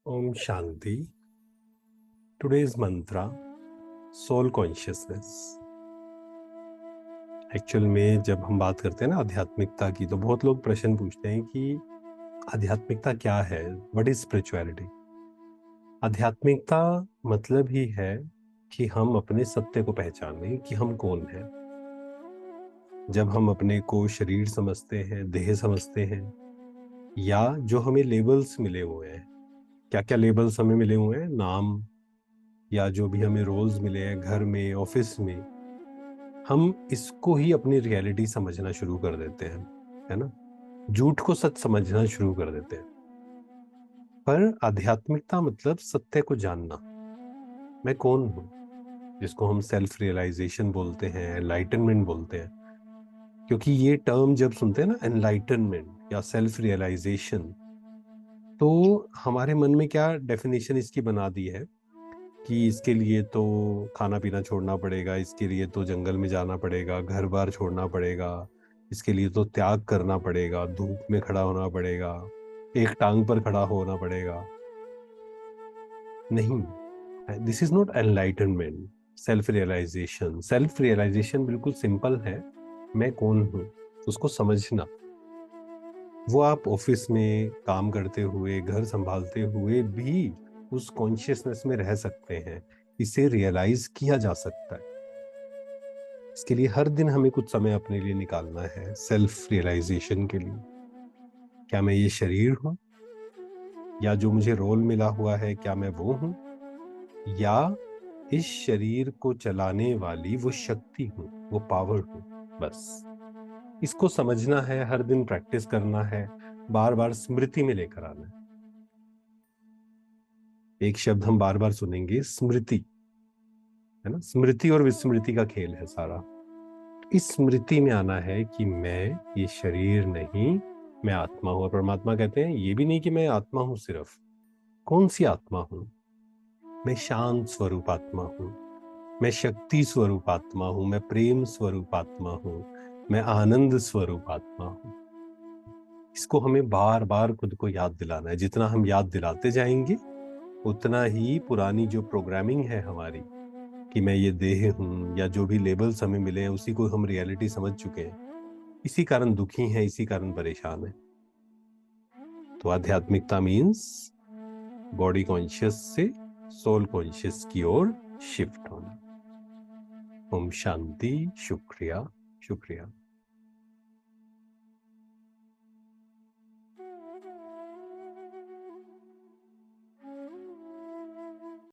Om Shanti. Today's मंत्रा soul consciousness. Actual में जब हम बात करते हैं ना आध्यात्मिकता की, तो बहुत लोग प्रश्न पूछते हैं कि आध्यात्मिकता क्या है, व्हाट इज स्पिरिचुअलिटी। आध्यात्मिकता मतलब ही है कि हम अपने सत्य को पहचानें कि हम कौन हैं। जब हम अपने को शरीर समझते हैं, देह समझते हैं, या जो हमें लेबल्स मिले हुए हैं, क्या क्या लेबल्स हमें मिले हुए हैं, नाम या जो भी हमें रोल्स मिले हैं घर में, ऑफिस में, हम इसको ही अपनी रियलिटी समझना शुरू कर देते हैं, है ना। झूठ को सच समझना शुरू कर देते हैं। पर आध्यात्मिकता मतलब सत्य को जानना, मैं कौन हूँ, जिसको हम सेल्फ रियलाइजेशन बोलते हैं, एनलाइटनमेंट बोलते हैं। क्योंकि ये टर्म जब सुनते हैं ना, एनलाइटनमेंट या सेल्फ रियलाइजेशन, तो हमारे मन में क्या डेफिनेशन इसकी बना दी है कि इसके लिए तो खाना पीना छोड़ना पड़ेगा, इसके लिए तो जंगल में जाना पड़ेगा, घर बार छोड़ना पड़ेगा, इसके लिए तो त्याग करना पड़ेगा, धूप में खड़ा होना पड़ेगा, एक टांग पर खड़ा होना पड़ेगा। नहीं, this is not enlightenment. Self realisation बिल्कुल सिंपल है। मैं कौन हूँ उसको समझना। वो आप ऑफिस में काम करते हुए, घर संभालते हुए भी उस कॉन्शियसनेस में रह सकते हैं। इसे रियलाइज किया जा सकता है। इसके लिए हर दिन हमें कुछ समय अपने लिए निकालना है, सेल्फ रियलाइजेशन के लिए। क्या मैं ये शरीर हूँ, या जो मुझे रोल मिला हुआ है क्या मैं वो हूँ, या इस शरीर को चलाने वाली वो शक्ति हूँ, वो पावर हूँ। बस इसको समझना है, हर दिन प्रैक्टिस करना है, बार बार स्मृति में लेकर आना है। एक शब्द हम बार बार सुनेंगे, स्मृति, है ना। स्मृति और विस्मृति का खेल है सारा। इस स्मृति में आना है कि मैं ये शरीर नहीं, मैं आत्मा हूं। और परमात्मा कहते हैं ये भी नहीं कि मैं आत्मा हूं सिर्फ। कौन सी आत्मा हूं? मैं शांत स्वरूप आत्मा हूं, मैं शक्ति स्वरूप आत्मा हूं, मैं प्रेम स्वरूप आत्मा हूं, मैं आनंद स्वरूप आत्मा हूं। इसको हमें बार बार खुद को याद दिलाना है। जितना हम याद दिलाते जाएंगे, उतना ही पुरानी जो प्रोग्रामिंग है हमारी, कि मैं ये देह हूं, या जो भी लेबल्स हमें मिले हैं उसी को हम रियलिटी समझ चुके हैं, इसी कारण दुखी हैं, इसी कारण परेशान हैं। तो आध्यात्मिकता मीन्स बॉडी कॉन्शियस से सोल कॉन्शियस की ओर शिफ्ट होना। ओम शांति। शुक्रिया, शुक्रिया।